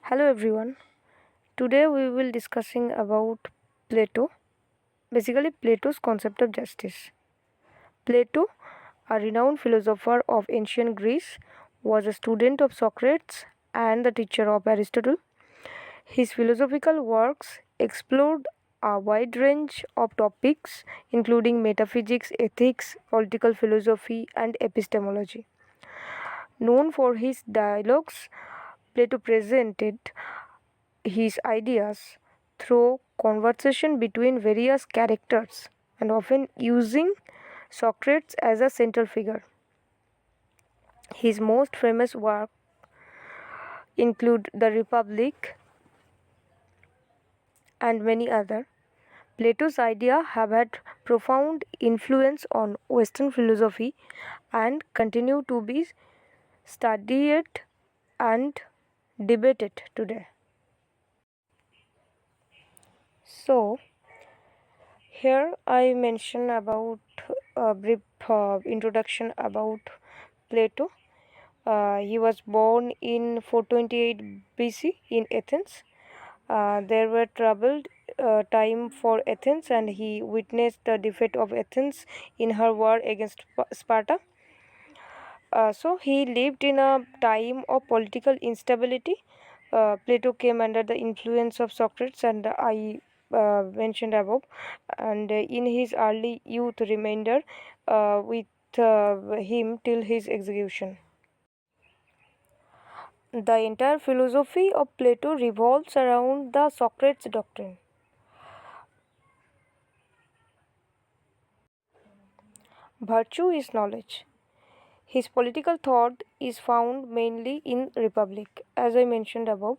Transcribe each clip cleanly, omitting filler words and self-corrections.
Hello everyone. Today we will discussing about Plato, basically Plato's concept of justice. Plato, a renowned philosopher of ancient Greece, was a student of Socrates and the teacher of Aristotle. His philosophical works explored a wide range of topics including metaphysics, ethics, political philosophy and epistemology. Known for his dialogues, Plato presented his ideas through conversation between various characters and often using Socrates as a central figure. His most famous work include The Republic and many other. Plato's ideas have had profound influence on Western philosophy and continue to be studied and debated today. So, here I mention about a brief introduction about Plato. He was born in 428 BC in Athens. There were troubled time for Athens, and he witnessed the defeat of Athens in her war against Sparta. So he lived in a time of political instability. Plato came under the influence of Socrates, and I mentioned above, and in his early youth remainder with him till his execution. The entire philosophy of Plato revolves around the Socrates doctrine. Virtue is knowledge. His political thought is found mainly in Republic, as I mentioned above.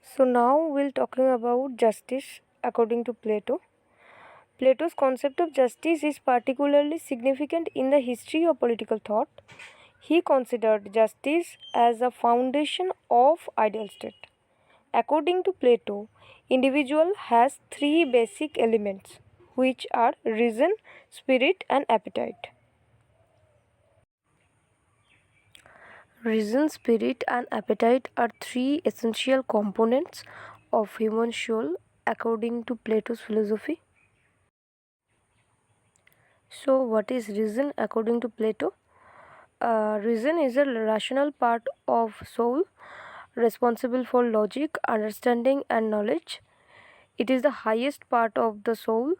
So now we'll talking about justice according to Plato. Plato's concept of justice is particularly significant in the history of political thought. He considered justice as a foundation of ideal state. According to Plato, individual has three basic elements which are reason, spirit and appetite. Reason, spirit and appetite are three essential components of human soul according to Plato's philosophy. So what is reason according to Plato? Reason is a rational part of soul responsible for logic, understanding and knowledge. It is the highest part of the soul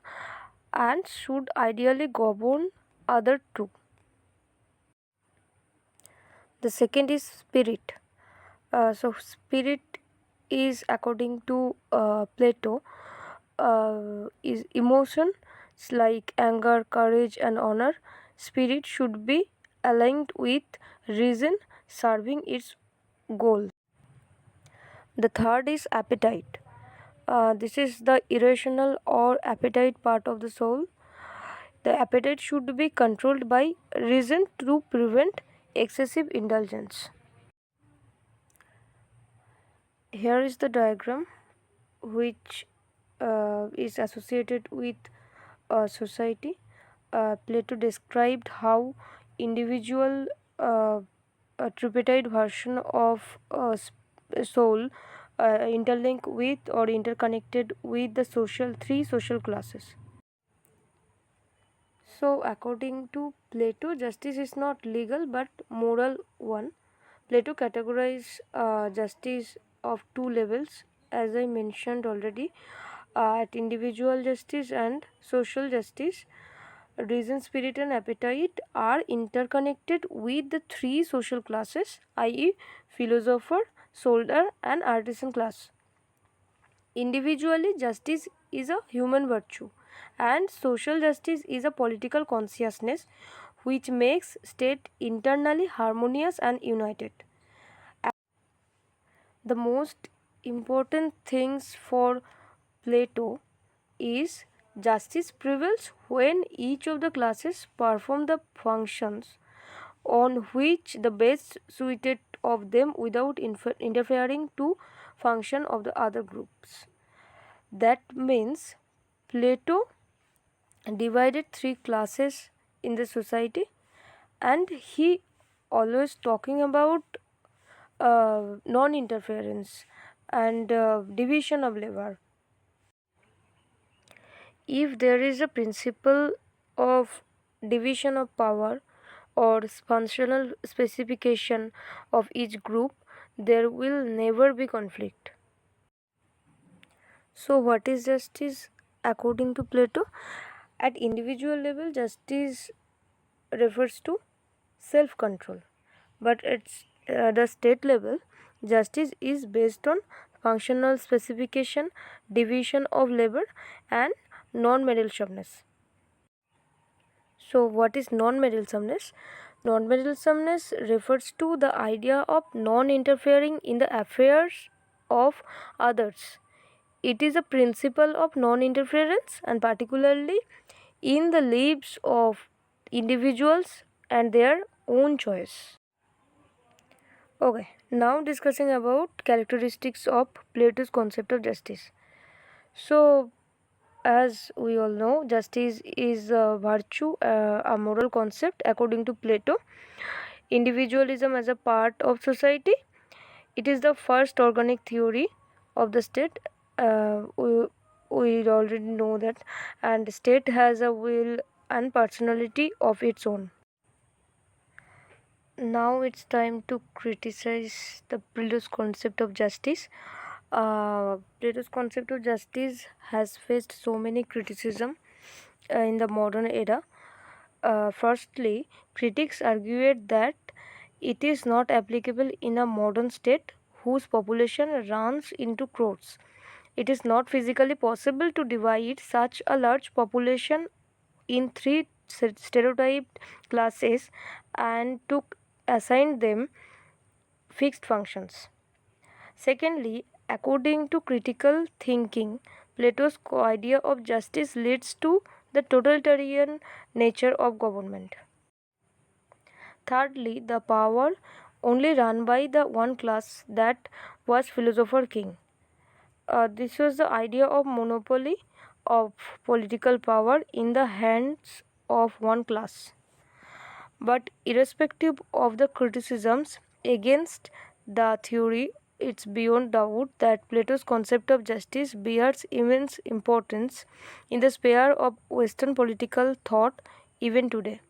and should ideally govern other two. The second is spirit. So spirit is according to Plato is emotions like anger, courage and honor. Spirit should be aligned with reason, serving its goal. The third is appetite. This is the irrational or appetite part of the soul. The appetite should be controlled by reason to prevent excessive indulgence. Here is the diagram which is associated with society. Plato described how individual a tripartite version of soul interlink with or interconnected with the three social classes. So, according to Plato, justice is not legal but moral one. Plato categorized justice of two levels, as I mentioned already, at individual justice and social justice. Reason, spirit, and appetite are interconnected with the three social classes, i.e., philosopher, soldier, and artisan class. Individually, justice is a human virtue, and social justice is a political consciousness which makes state internally harmonious and united. The most important things for Plato is justice prevails when each of the classes perform the functions on which the best suited of them without interfering to function of the other groups. That means Plato divided three classes in the society, and he always talking about non-interference, and division of labor. If there is a principle of division of power or functional specification of each group, there will never be conflict. So, what is justice according to Plato? At individual level, justice refers to self control, but at the state level, justice is based on functional specification, division of labor, and non-meddlesomeness. So, what is non-meddlesomeness? Non-meddlesomeness refers to the idea of non-interfering in the affairs of others. It is a principle of non-interference, and particularly in the lives of individuals and their own choice. Okay, now discussing about characteristics of Plato's concept of justice. So, as we all know, justice is a virtue, a moral concept according to Plato. Individualism as a part of society. It is the first organic theory of the state. We already know that, and the state has a will and personality of its own. Now it's time to criticize the Plato's concept of justice. Plato's concept of justice has faced so many criticism in the modern era. Firstly, critics argued that it is not applicable in a modern state whose population runs into crores. It is not physically possible to divide such a large population in three stereotyped classes and to assign them fixed functions. Secondly, according to critical thinking, Plato's idea of justice leads to the totalitarian nature of government. Thirdly, the power only run by the one class, that was philosopher king. This was the idea of monopoly of political power in the hands of one class. But irrespective of the criticisms against the theory, it's beyond doubt that Plato's concept of justice bears immense importance in the sphere of Western political thought even today.